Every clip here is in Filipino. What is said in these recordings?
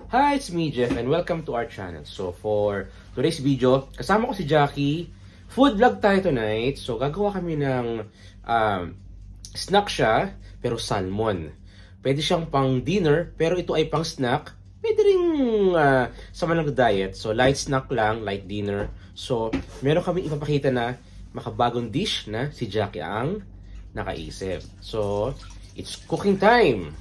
Hi, it's me, Jeff, and welcome to our channel. So, for today's video, kasama ko si Jackie. Food vlog tayo tonight. So, gagawa kami ng snack siya, pero salmon. Pwede siyang pang dinner, pero ito ay pang snack. Pwede rin sa mga diet. So, light snack lang, light dinner. So, meron kami ipapakita na makabagong dish na si Jackie ang nakaisip. So, it's cooking time!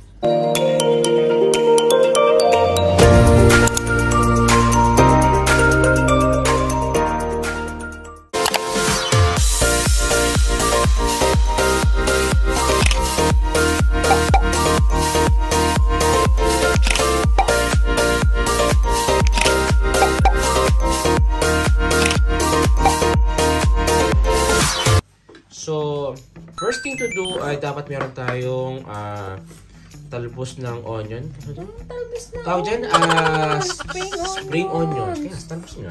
So, first thing to do ay dapat meron tayong talbos ng onion. Talbos na. Tawag dyan, spring onion. Kaya, talbos nga.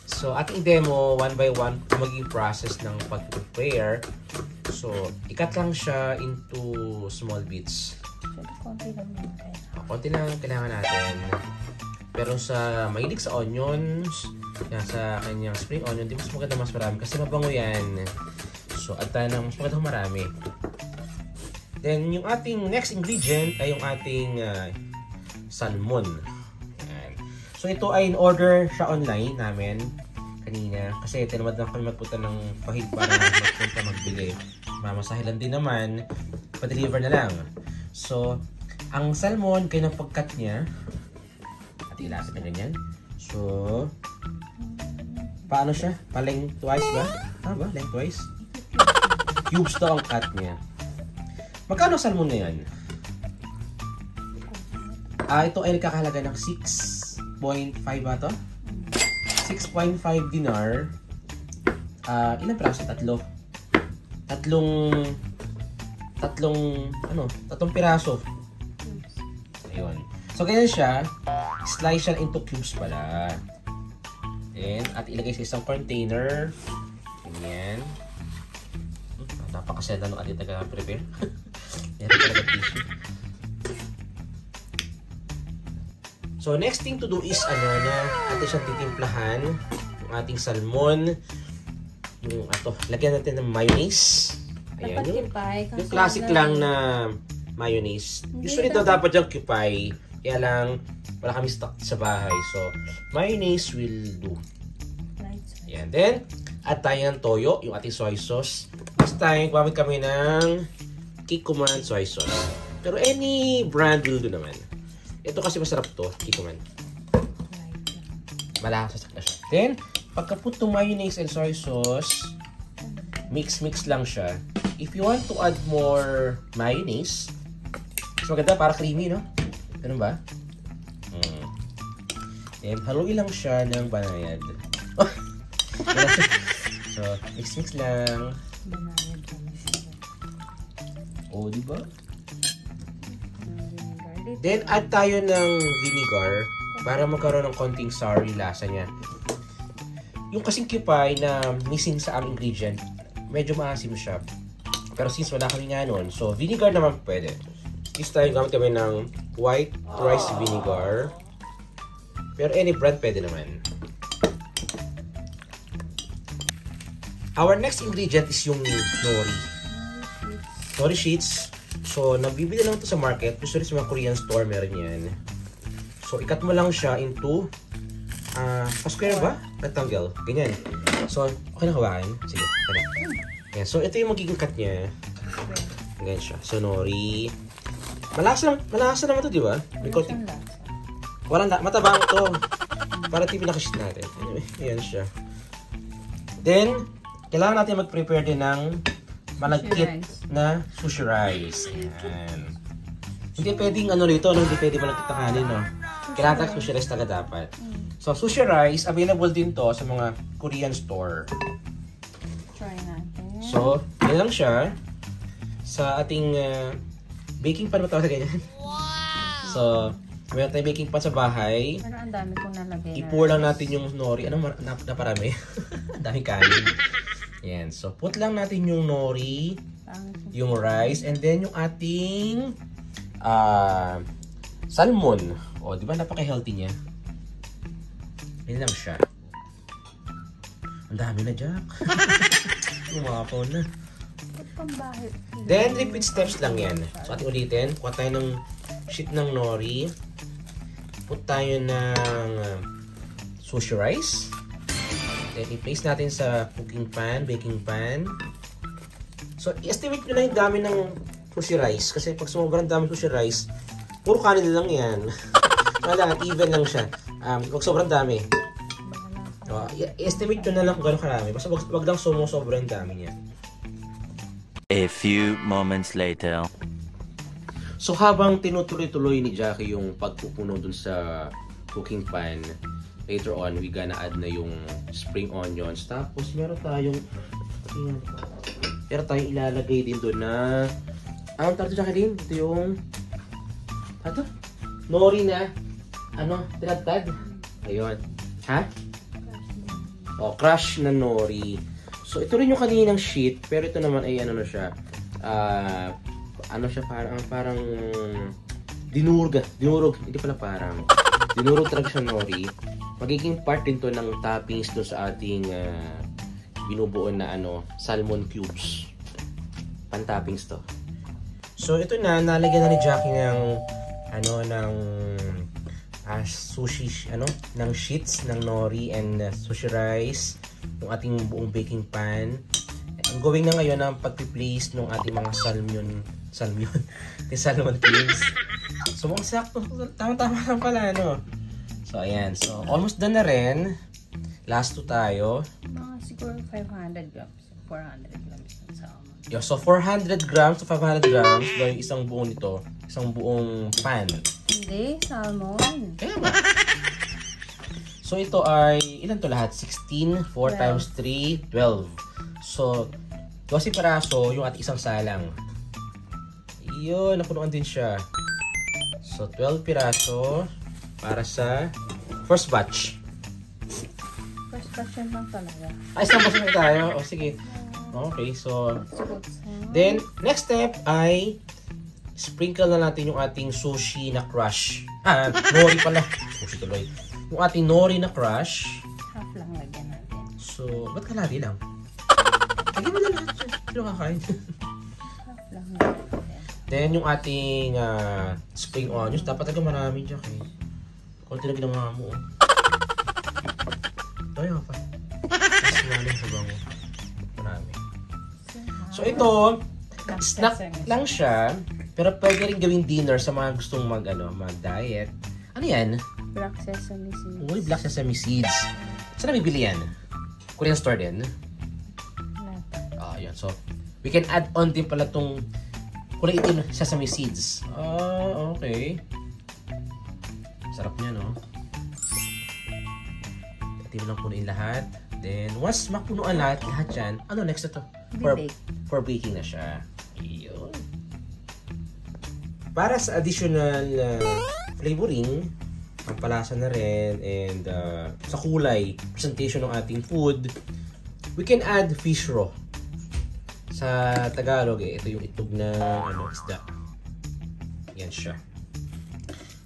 So, ating demo, one by one, maging process ng pag-prepare. So, ikat lang siya into small bits. Konti lang yun. Konti lang kailangan natin. Pero sa mahilig sa onions, sa kanyang spring onion, di mas maganda mas marami kasi mabango yan. So, at tayo ng mas maganda marami. Then, yung ating next ingredient ay yung ating salmon. Ayan. So, ito ay in-order siya online namin kanina. Kasi tinamad na kami magpunta ng pahig para magpunta magbili. Mamasahe lang din naman. Pa-deliver na lang. So, ang salmon, kayo ng pagkat niya. At ilasan na ganyan. So, paano siya? Pa-lengthwise ba? Ba? Lengthwise? Cubes to ang cut niya. Magkano salmon na yan? Ito ay nagkakahalaga ng 6.5 ba ito? 6.5 dinar. Ilang piraso? Tatlong piraso. Ayun. So, ganyan siya. Slice siya into cubes pala. At ilagay sa isang container. Ganyan. Napakasenda nung ating taga-prepare. Yan talaga tissue. So, next thing to do is, atin siyang titimplahan. Yung ating salmon. Lagyan natin ng mayonnaise. Ayan, yung classic lang na mayonnaise. Usually dapat yung kipay. Kaya lang, wala kami stock sa bahay. So, mayonnaise will do. Ayan. Then, add tayo ng toyo, yung ating soy sauce. Next time, gumamit kami ng Kikkoman soy sauce. Pero any brand will do naman. Ito kasi masarap to, Kikkoman. Malasas na siya. Then, pagka-put to mayonnaise and soy sauce, mix lang siya. If you want to add more mayonnaise, mas maganda para creamy, no? Ganun ba? Then, haluin lang siya ng banayad. So, mix lang. Oh, diba? Then, add tayo ng vinegar para magkaroon ng konting sour lasa niya. Yung kasing kipay na missing sa ang ingredient, medyo maasim siya. Pero since wala kami nga nun, so vinegar naman pwede. This time, gamit kami ng white rice vinegar. Pero any brand pwede naman. Our next ingredient is yung nori. Nori sheets. So, nabibili lang ito sa market. Usually sa mga Korean store, meron yan. So, ikat mo lang siya into pa-square ba? Rectangle. Ganyan. So, okay na hawakan. Sige. Ayan. So, ito yung magiging cut niya. Ganyan siya. So, nori. Malasa naman ito, di ba? May konting. Walang matabang ito. Para ito yung pinaka-sheet natin. Anyway, ayan siya. Then, kailangan natin mag-prepare din ng malagkit na sushi rice. Ayan. Hindi pwedeng rito, hindi pwedeng malagkit na kanin, no? Kailangan tayo sushi rice talaga dapat. So, sushi rice, available din to sa mga Korean store. Try natin. So, yan lang siya. Sa ating baking pan, matawag na ganyan. Wow! So, meron tayong baking pan sa bahay. Pero ang dami kong nalagay. I-pour lang natin yung nori. Anong naparami? Ang daming kanin. Yan. So, put lang natin yung nori, yung rice, and then yung ating salmon. O, di ba napaka-healthy niya? Yan lang siya. Ang dami na, Jack. Umapaw na. Then, repeat steps lang yan. So, ating ulitin. Kuha tayo ng sheet ng nori. Put tayo ng sushi rice. Then, i-place natin sa cooking pan, baking pan. So, i-estimate nyo lang yung dami ng sushi rice. Kasi pag sobrang dami sushi rice, puro kanin lang yan. Wala, even lang siya. Pag sobrang dami. I-estimate nyo na lang kung gano'ng karami. Basta wag lang sobrang dami niya. A few moments later. So habang tinutuloy-tuloy ni Jackie yung pagpupuno dun sa cooking pan, later on, we gonna add na yung spring onions. Tapos meron tayong ilalagay din dun na anong tawag ito, Jacqueline? Ito yung nori na tinatad. Ayun. Ha? Crush na nori. So, ito rin yung kaninang sheet, pero ito naman ay ano na siya. Parang dinurog, hindi pala parang. Dinurog talaga siya nori. Magiging part din to ng toppings do sa ating binubuo na salmon cubes. Pan-toppings to. So, ito na, nalagyan na ni Jackie ng sushi, ng sheets ng nori and sushi rice, yung ating buong baking pan. Ang gawin na ngayon ang pag-place ng ating mga salmon cubes. So, mukhang sakto. Tama-tama lang pala, So, ayan. So, almost done na rin. Last 2 tayo. Mga siguro 500 grams. 400 grams ng salmon. Yeah, so, 400 grams to 500 grams. Yung isang buong nito. Isang buong pan. Hindi, salmon. Kaya ba? So, ito ay, ilan to lahat? 16, 4 times 3, 12. So, 12 piraso yung ating isang salang. Iyon, napunuan din siya. So, 12 piraso para sa first batch. First batch yun lang talaga. Ay, isang batch na tayo. O, sige. Okay, so, then, next step ay sprinkle na natin yung ating sushi na crush. Nori pala. Sushi tuloy. Yung ating nori na crush. Half lang lagyan natin. So, ba't kalahati lang? Lagyan mo na lahat siya. Sino kakain? Half lang natin. Then, yung ating spring onions. Dapat talaga marami dyan. Kunti na ginawa mo. Tayo pa. Mas maling habang marami. So, ito, snack lang siya. Pero pwede rin gawing dinner sa mga gustong mag-diet. Ano yan? Black sesame seeds. Uy, black sesame seeds. Saan nabibili yan? Korean store din? Yan. So, we can add on din pala itong kulay itim sesame seeds. Okay. Sarap niya, no? Ito lang punuin lahat. Then, once mapunuan lahat yan, ano next na to? For baking na siya. Iyon. Para sa additional flavoring, pampalasa na rin, and sa kulay, presentation ng ating food, we can add fish raw. Sa Tagalog, ito yung itog na isda. Yan siya.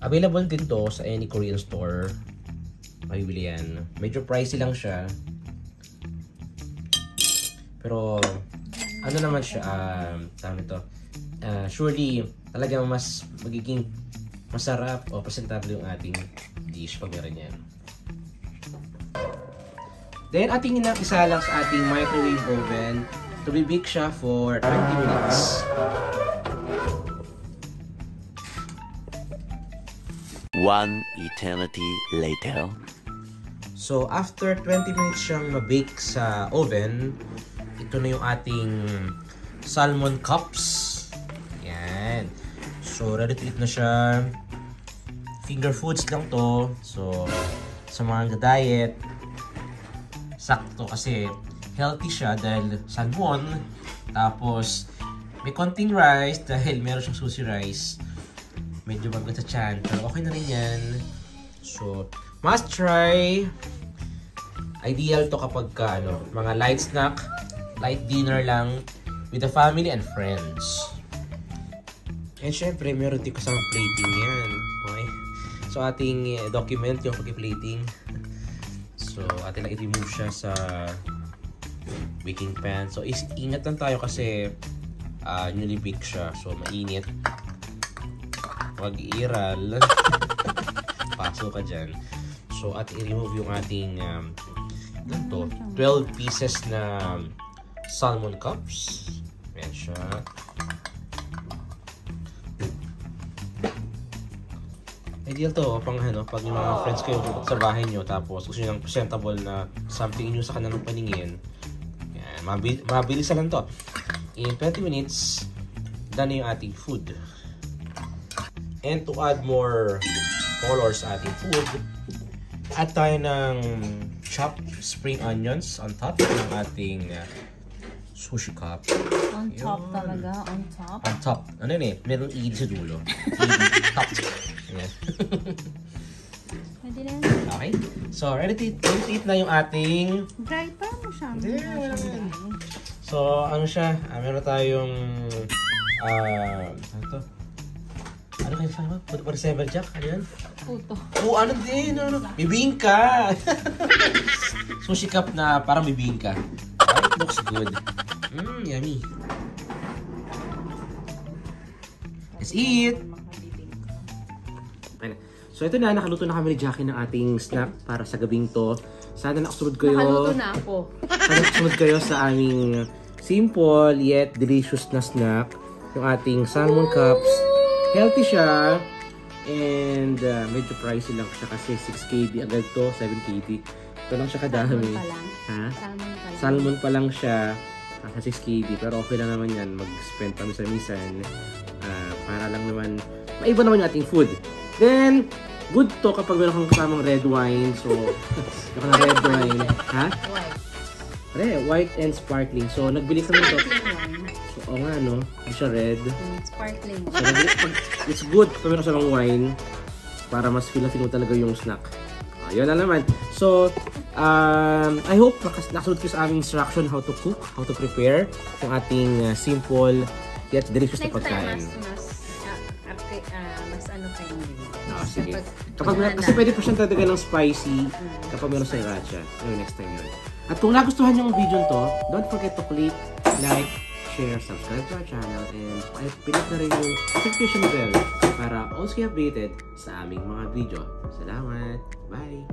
Available din to sa any Korean store. Mabibili yan. Medyo pricey lang siya. Pero, ano naman siya, surely, talagang mas magiging masarap o presentable yung ating dish pag meron yan. Then, ating isa lang sa ating microwave oven to bake siya for 20 minutes. One eternity later. So, after 20 minutes siyang ma-bake sa oven, ito na yung ating salmon cups. Yan. So, ready to eat na siya. Finger foods lang to. So, sa mga diet, sakto kasi healthy siya dahil salmon. Tapos, may konting rice dahil meron siyang sushi rice. Medyo bago sa tiyan, pero okay na rin yan. So, must try. Ideal to kapag mga light snack, light dinner lang with the family and friends. And syempre, meron din kasamang plating yan. Okay? So, ating document yung pag-plating. So, atin na i-remove siya sa baking pan. So, ingat lang tayo kasi newly baked siya. So, mainit. Huwag iiral. Paso ka dyan. So, at i-remove yung ating 12 pieces na salmon cups. Ayan siya. Ideal to, pag yung mga friends kayo sa bahay nyo, tapos gusto nyo ng presentable na something nyo sa kanilang paningin. Yan, mabilis lang to. In 20 minutes, done na yung ating food. And to add more colors sa ating food, add tayo ng chopped spring onions on top ng ating sushi cup. On top talaga, on top. On top. Ano yun eh? Merong E sa dulo. Top. Ayan. Pwede na. Okay. So, ready to eat na yung ating... Dry pa mo siya. Yeah. So, ano siya? Meron tayong... ano to? Ano kayo fan mo? For December Jack? Ano yan? Puto. Oh, ano din? Ano? Bibingka! Sushi cup na parang bibingka. It looks good. Yummy. Let's eat! Okay na. So ito na, nakaluto na kami ni Jackie ng ating snack para sa gabing to. Sana nakasunod kayo. Nakaluto na ako. Sana nakasunod kayo sa aming simple yet delicious na snack. Yung ating salmon cups. Healthy siya. And medyo pricey lang siya kasi 6 KB agad to, 7 KB. Ito lang siya kadami. Salmon pa lang. Ha? Salmon pa lang. Salmon pa lang siya. Nasa 6 KB. Pero okay lang naman yan. Mag-spend kami sa minsan. Para lang naman maiba naman yung ating food. Then, good to kapag meron kang kasamang red wine. So, yung red wine. Ha? White. White and sparkling. So, nagbili kami ito. Sparkling wine. So, oo nga, no? Hindi siya red. Sparkling. So, it's good kapag meron kasamang wine para mas feel mo talaga yung snack. Yun na naman. So, I hope nakasunod kayo sa aming instruction how to cook, how to prepare yung ating simple yet delicious na pagkain. Mas ano kayo Sige. Kasi pwede pa siyang dadagan ng spicy kapag meron sa sriracha. Next time yun. At kung nagustuhan niyo yung video to, don't forget to click, like, share, subscribe to our channel, and pilit na rin yung notification bell para always be updated sa aming mga video. Salamat! Bye!